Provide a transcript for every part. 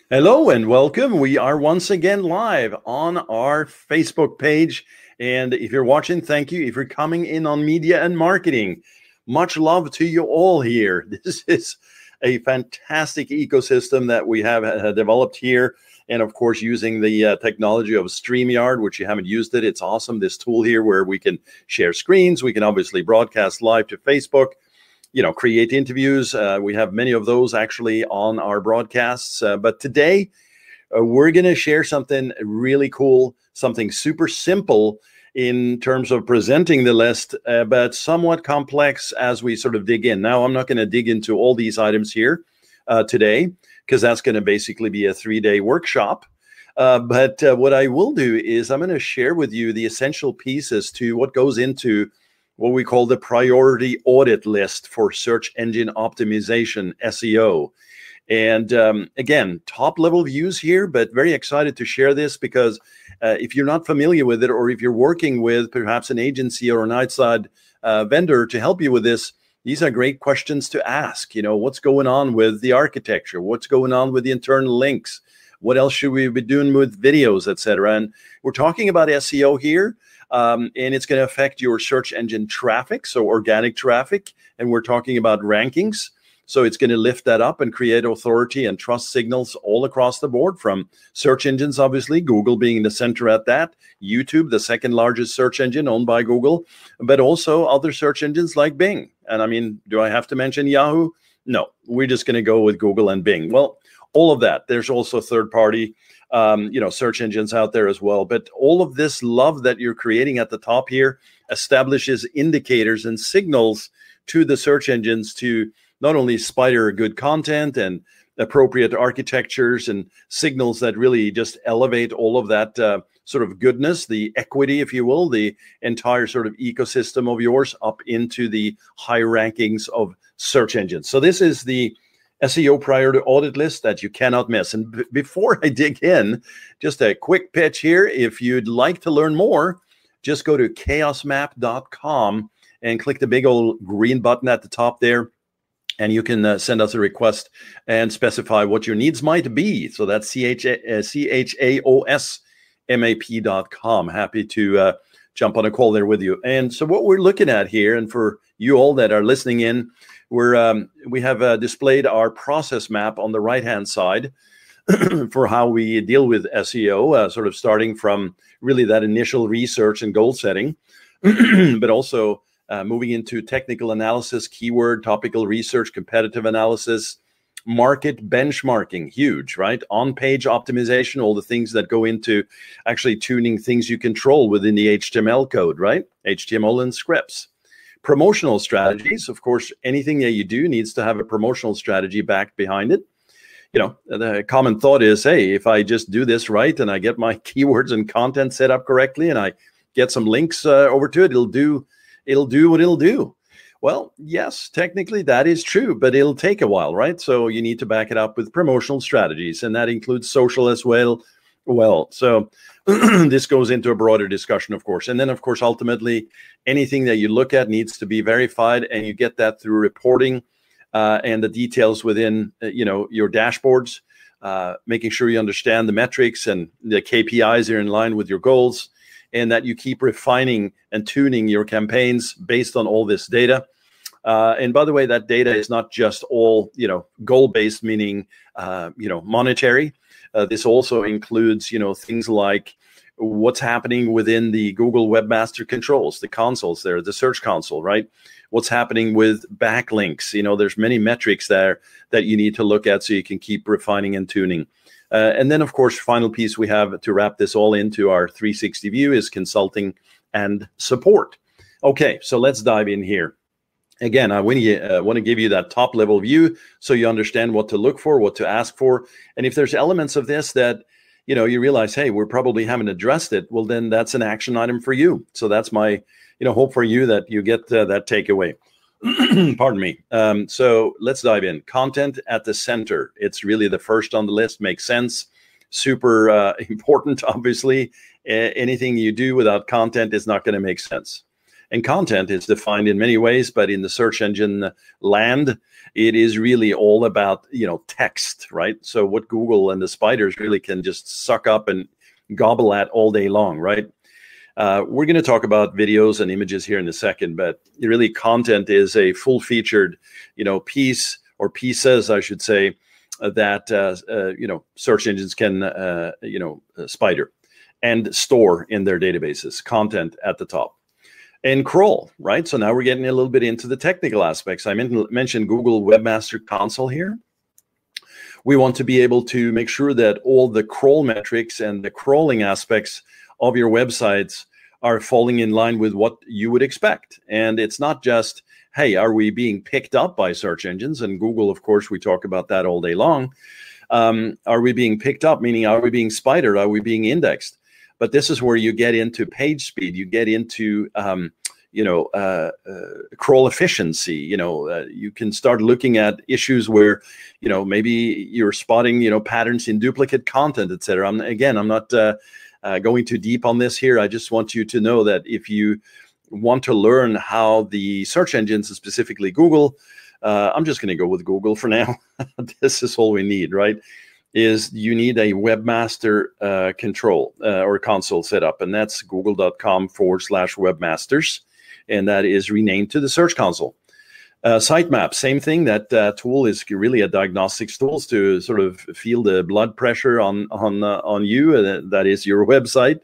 Hello and welcome. We are once again live on our Facebook page. And if you're watching, thank you. If you're coming in on media and marketing, much love to you all here. This is a fantastic ecosystem that we have developed here. And of course, using the technology of StreamYard, which you haven't used it. It's awesome. This tool here where we can share screens. We can obviously broadcast live to Facebook, create interviews. We have many of those actually on our broadcasts. But today, we're going to share something really cool, something super simple in terms of presenting the list, but somewhat complex as we sort of dig in. Now, I'm not going to dig into all these items here today, because that's going to basically be a 3-day workshop. But what I will do is I'm going to share with you the essential pieces to what goes into what we call the priority audit list for search engine optimization, SEO. And again, top level views here, but very excited to share this because if you're not familiar with it, or if you're working with perhaps an agency or an outside vendor to help you with this, these are great questions to ask. What's going on with the architecture? What's going on with the internal links? What else should we be doing with videos, etc.? And we're talking about SEO here. And it's going to affect your search engine traffic, so organic traffic. And we're talking about rankings. So it's going to lift that up and create authority and trust signals all across the board, from search engines, obviously, Google being the center at that, YouTube, the second largest search engine owned by Google, but also other search engines like Bing. And I mean, do I have to mention Yahoo? No, we're just going to go with Google and Bing. Well, all of that. There's also third-party search engines out there as well. But all of this love that you're creating at the top here establishes indicators and signals to the search engines to not only spider good content and appropriate architectures and signals that really just elevate all of that sort of goodness, the equity, if you will, the entire sort of ecosystem of yours up into the high rankings of search engines. So this is the SEO priority audit list that you cannot miss. And before I dig in, just a quick pitch here. If you'd like to learn more, just go to chaosmap.com and click the big old green button at the top there. And you can send us a request and specify what your needs might be. So that's chaosmap.com. Happy to jump on a call there with you. And so what we're looking at here, and for you all that are listening in, we have displayed our process map on the right-hand side for how we deal with SEO, sort of starting from really that initial research and goal setting, but also moving into technical analysis, keyword, topical research, competitive analysis, market benchmarking, huge, right? On-page optimization, all the things that go into actually tuning things you control within the HTML code, right? HTML and scripts. Promotional strategies, of course, anything that you do needs to have a promotional strategy backed behind it. The common thought is, hey, if I just do this right and I get my keywords and content set up correctly and I get some links over to it, it'll do what it'll do. Well, yes, technically that is true, but it'll take a while, right? So you need to back it up with promotional strategies, and that includes social as well. So this goes into a broader discussion, of course. And then, of course, ultimately, anything that you look at needs to be verified, and you get that through reporting and the details within, your dashboards, making sure you understand the metrics and the KPIs are in line with your goals, and that you keep refining and tuning your campaigns based on all this data. And by the way, that data is not just all, goal-based, meaning, monetary. This also includes, things like what's happening within the Google Webmaster Controls, the consoles there, the Search Console, right? What's happening with backlinks? There's many metrics there that you need to look at so you can keep refining and tuning. And then, of course, final piece we have to wrap this all into our 360 view is consulting and support. Okay, so let's dive in here. Again, I want to give you that top level view so you understand what to look for, what to ask for. And if there's elements of this that, you realize, hey, we probably haven't addressed it, well, then that's an action item for you. So that's my, hope for you that you get that takeaway. Pardon me. So let's dive in. Content at the center. It's really the first on the list. Makes sense. Super important, obviously. Anything you do without content is not going to make sense. And content is defined in many ways, but in the search engine land, it is really all about, text, right? So what Google and the spiders really can just suck up and gobble at all day long, right? We're going to talk about videos and images here in a second, but really content is a full-featured, piece, or pieces, I should say, that search engines can spider and store in their databases. Content at the top. And crawl, right? So now we're getting a little bit into the technical aspects. I mentioned Google Webmaster Console here. We want to be able to make sure that all the crawl metrics and the crawling aspects of your websites are falling in line with what you would expect. And it's not just, hey, are we being picked up by search engines? And Google, of course, we talk about that all day long. Are we being picked up? Meaning, are we being spidered? Are we being indexed? But this is where you get into page speed. You get into crawl efficiency. You can start looking at issues where, maybe you're spotting, patterns in duplicate content, etc. I'm not going too deep on this here. I just want you to know that if you want to learn how the search engines, specifically Google, I'm just going to go with Google for now. This is all we need, right? Is you need a webmaster control or console set up, and that's google.com/webmasters, and that is renamed to the Search Console. Sitemap, same thing. That tool is really a diagnostics tool to sort of feel the blood pressure on you. That is your website.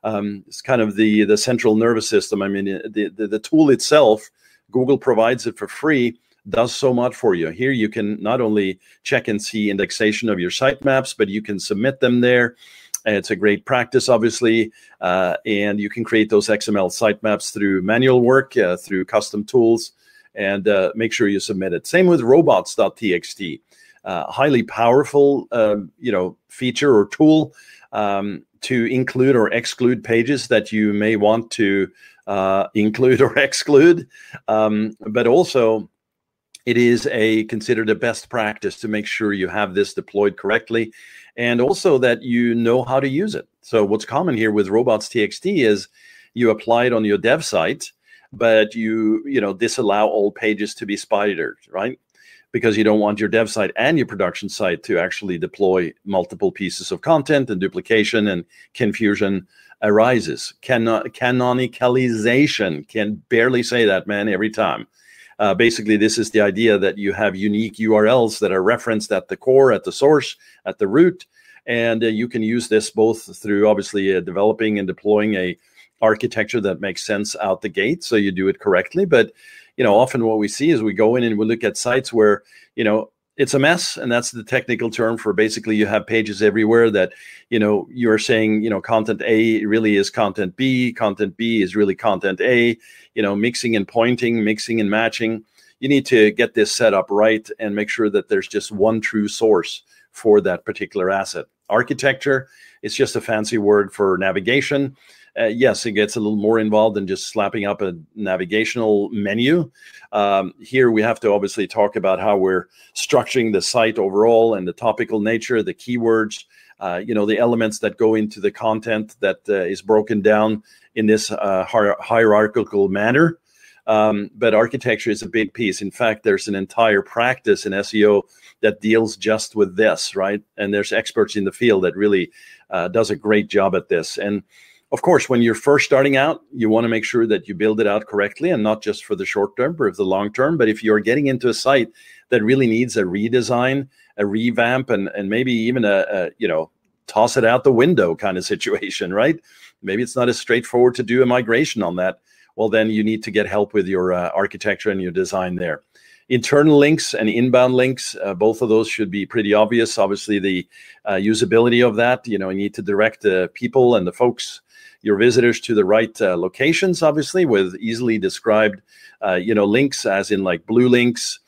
It's kind of the central nervous system. I mean, the tool itself, Google provides it for free, does so much for you. Here you can not only check and see indexation of your sitemaps, but you can submit them there. It's a great practice, obviously, and you can create those XML sitemaps through manual work, through custom tools, and make sure you submit it. Same with robots.txt. Highly powerful, feature or tool to include or exclude pages that you may want to include or exclude, but also it is considered a best practice to make sure you have this deployed correctly, and also that you know how to use it. So what's common here with robots.txt is you apply it on your dev site, but you disallow all pages to be spidered, right? Because you don't want your dev site and your production site to actually deploy multiple pieces of content, and duplication and confusion arises. Canonicalization, can barely say that, man, every time. Basically, this is the idea that you have unique URLs that are referenced at the core, at the source, at the root, and you can use this both through obviously developing and deploying a architecture that makes sense out the gate, so you do it correctly. But often what we see is we go in and we look at sites where it's a mess, and that's the technical term for basically you have pages everywhere that you're saying content A really is content B is really content A, mixing and pointing, mixing and matching. You need to get this set up right and make sure that there's just one true source for that particular asset. Architecture is just a fancy word for navigation. Yes, it gets a little more involved than just slapping up a navigational menu. Here we have to obviously talk about how we're structuring the site overall, and the topical nature, the keywords, the elements that go into the content that is broken down in this hierarchical manner. But architecture is a big piece. In fact, there's an entire practice in SEO that deals just with this, right? And there's experts in the field that really does a great job at this. And of course, when you're first starting out, you want to make sure that you build it out correctly, and not just for the short term, but for the long term. But if you're getting into a site that really needs a redesign, a revamp, and maybe even a toss it out the window kind of situation, right? Maybe it's not as straightforward to do a migration on that. Well, then you need to get help with your architecture and your design there. Internal links and inbound links, both of those should be pretty obvious. Obviously, the usability of that, you need to direct the people and the folks, your visitors, to the right locations, obviously, with easily described, links, as in like blue links,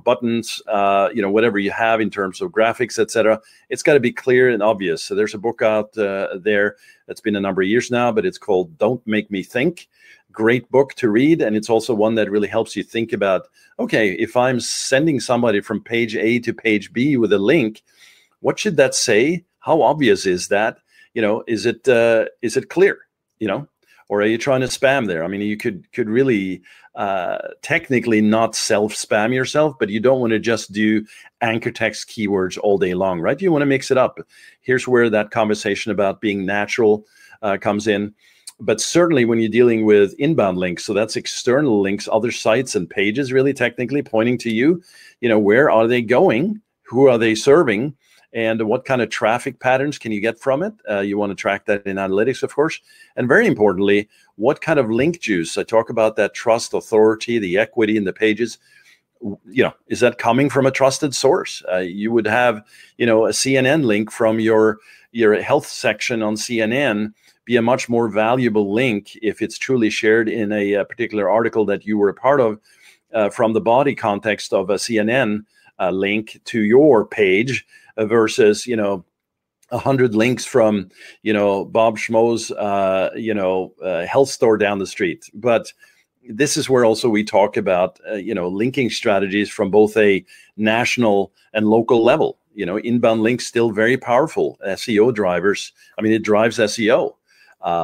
buttons, whatever you have in terms of graphics, etc. It's got to be clear and obvious. So there's a book out there that's been a number of years now, but it's called Don't Make Me Think. Great book to read. And it's also one that really helps you think about, okay, if I'm sending somebody from page A to page B with a link, what should that say? How obvious is that? Is it clear? or are you trying to spam there? I mean, you could really technically not self-spam yourself, but you don't want to just do anchor text keywords all day long, right? You want to mix it up. Here's where that conversation about being natural comes in. But certainly when you're dealing with inbound links, so that's external links, other sites and pages really technically pointing to you, where are they going? Who are they serving? And what kind of traffic patterns can you get from it? You want to track that in analytics, of course. And very importantly, what kind of link juice? I talk about that trust, authority, the equity in the pages. Is that coming from a trusted source? You would have, a CNN link from your health section on CNN be a much more valuable link if it's truly shared in a particular article that you were a part of from the body context of a CNN link to your page versus 100 links from Bob Schmo's health store down the street. But this is where also we talk about linking strategies from both a national and local level. Inbound links still very powerful SEO drivers. I mean, it drives SEO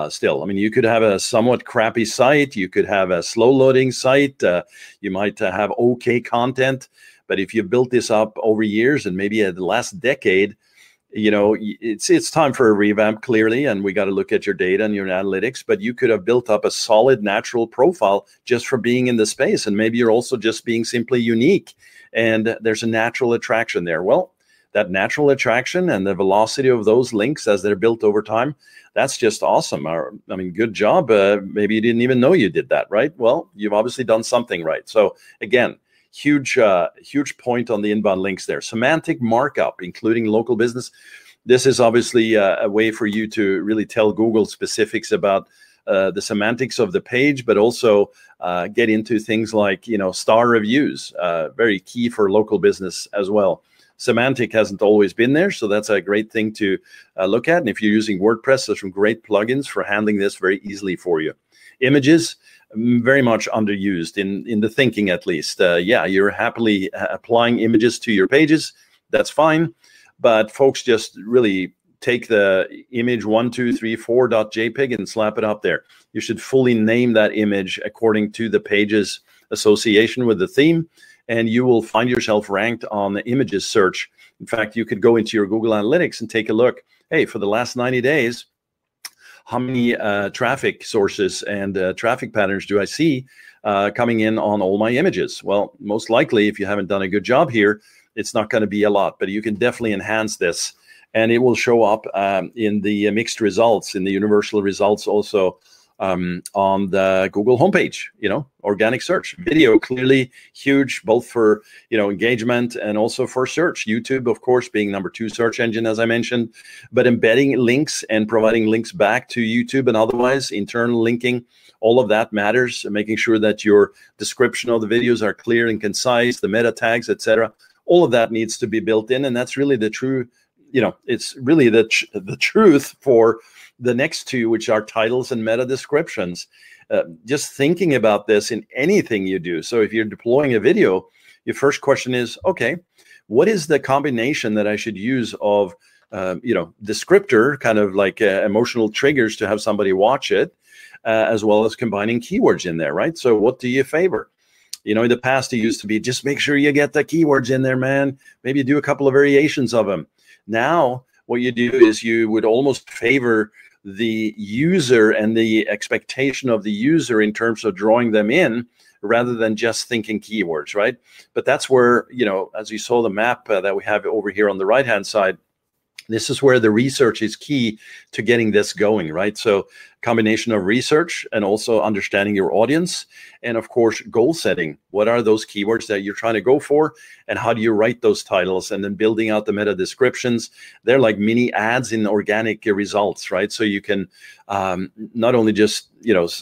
still. I mean, you could have a somewhat crappy site, you could have a slow loading site, you might have okay content. But if you've built this up over years and maybe the last decade, it's time for a revamp, clearly, and we got to look at your data and your analytics. But you could have built up a solid natural profile just for being in the space, and maybe you're also just being simply unique, and there's a natural attraction there. Well, that natural attraction and the velocity of those links as they're built over time, that's just awesome. I mean, good job. Maybe you didn't even know you did that, right? Well, you've obviously done something right. So again, huge point on the inbound links there. Semantic markup, including local business. This is obviously a way for you to really tell Google specifics about the semantics of the page, but also get into things like, star reviews, very key for local business as well. Semantic hasn't always been there, so that's a great thing to look at. And if you're using WordPress, there's some great plugins for handling this very easily for you. Images, very much underused in the thinking, at least. You're happily applying images to your pages. That's fine. But folks just really take the image 1234.jpg and slap it up there. You should fully name that image according to the page's association with the theme, and you will find yourself ranked on the images search. In fact, you could go into your Google Analytics and take a look. Hey, for the last 90 days, how many traffic sources and traffic patterns do I see coming in on all my images? Well, most likely, if you haven't done a good job here, it's not going to be a lot, but you can definitely enhance this, and it will show up in the mixed results, in the universal results also on the Google homepage. Organic search. Video, clearly huge, both for engagement and also for search. YouTube, of course, being number 2 search engine, as I mentioned, but embedding links and providing links back to YouTube and otherwise internal linking, all of that matters. Making sure that your description of the videos are clear and concise, the meta tags, etc. All of that needs to be built in, and that's really the true. It's really the truth for the next two, which are titles and meta descriptions. Just thinking about this in anything you do. So if you're deploying a video, your first question is, okay, what is the combination that I should use of, descriptor, kind of like emotional triggers to have somebody watch it, as well as combining keywords in there, right? So what do you favor? In the past, it used to be just make sure you get the keywords in there, man. Maybe do a couple of variations of them. Now, what you do is you would almost favor the user and the expectation of the user in terms of drawing them in rather than just thinking keywords, right? But that's where, as you saw the map that we have over here on the right-hand side, this is where the research is key to getting this going, right? So combination of research and also understanding your audience, and of course, goal setting. What are those keywords that you're trying to go for, and how do you write those titles, and then building out the meta descriptions. They're like mini ads in organic results, right? So you can not only just,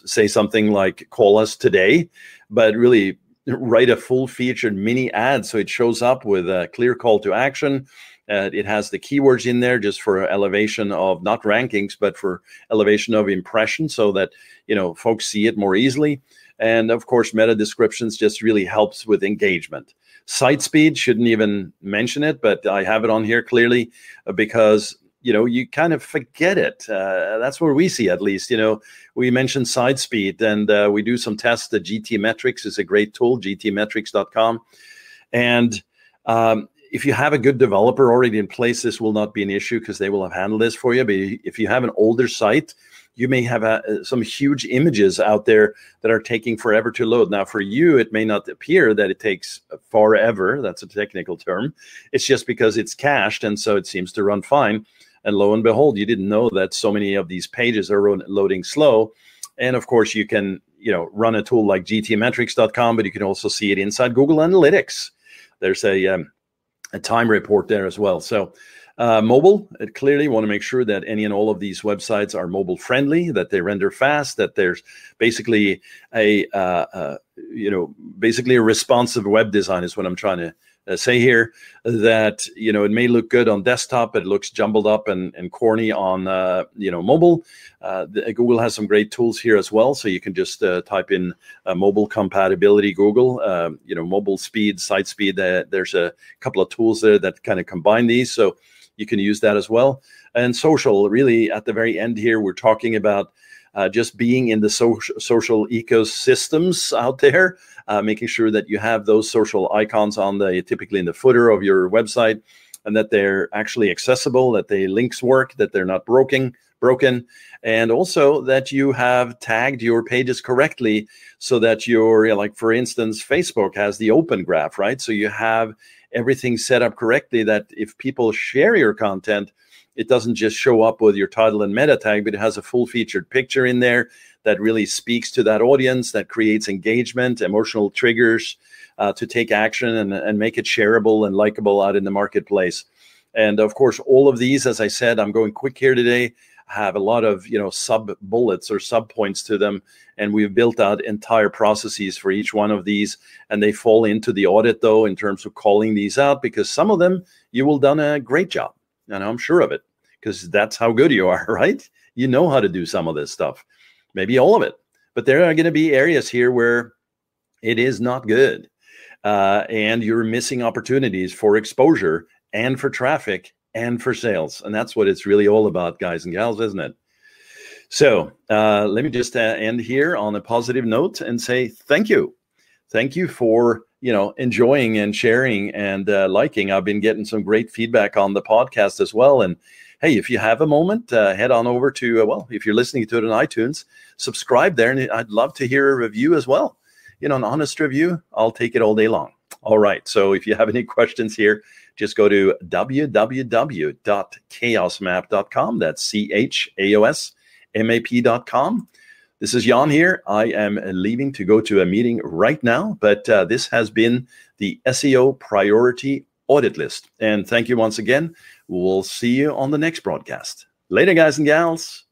say something like call us today, but really write a full featured mini ad so it shows up with a clear call to action. It has the keywords in there just for elevation of not rankings, but for elevation of impression, so that folks see it more easily. And of course, meta descriptions just really helps with engagement. Site speed, shouldn't even mention it, but I have it on here clearly because you kind of forget it. That's where we see, at least. We mentioned side speed, and we do some tests. The GT Metrics is a great tool, gtmetrics.com. And if you have a good developer already in place, this will not be an issue because they will have handled this for you. But if you have an older site, you may have some huge images out there that are taking forever to load. Now, for you, it may not appear that it takes forever. That's a technical term. It's just because it's cached, and so it seems to run fine. And lo and behold, you didn't know that so many of these pages are loading slow. And of course, you can run a tool like gtmetrics.com, but you can also see it inside Google Analytics. There's a time report there as well. So mobile, clearly want to make sure that any and all of these websites are mobile friendly, that they render fast, that there's basically a responsive web design is what I'm trying to say here. That it may look good on desktop, but it looks jumbled up and corny on mobile. Google has some great tools here as well, so you can just type in mobile compatibility Google, mobile speed, site speed. There's a couple of tools there that kind of combine these, so you can use that as well. And social, really at the very end here, we're talking about just being in the social ecosystems out there, making sure that you have those social icons typically in the footer of your website, and that they're actually accessible, that the links work, that they're not broken, and also that you have tagged your pages correctly, so that like for instance, Facebook has the open graph, right? So you have everything set up correctly, that if people share your content, it doesn't just show up with your title and meta tag, but it has a full featured picture in there that really speaks to that audience, that creates engagement, emotional triggers to take action and make it shareable and likable out in the marketplace. And of course, all of these, as I said, I'm going quick here today, have a lot of sub bullets or sub points to them, and we've built out entire processes for each one of these, and they fall into the audit though in terms of calling these out, because some of them you will done a great job, and I'm sure of it, because that's how good you are, right? You know how to do some of this stuff, maybe all of it, but there are going to be areas here where it is not good, and you're missing opportunities for exposure and for traffic and for sales. And that's what it's really all about, guys and gals, isn't it? So let me just end here on a positive note and say thank you. Thank you for enjoying and sharing and liking. I've been getting some great feedback on the podcast as well. And hey, if you have a moment, head on over to, if you're listening to it on iTunes, subscribe there. And I'd love to hear a review as well. An honest review, I'll take it all day long. All right. So if you have any questions here, just go to www.chaosmap.com. That's CHAOSMAP.com. This is Jan here. I am leaving to go to a meeting right now, but this has been the SEO Priority Audit List. And thank you once again. We'll see you on the next broadcast. Later, guys and gals.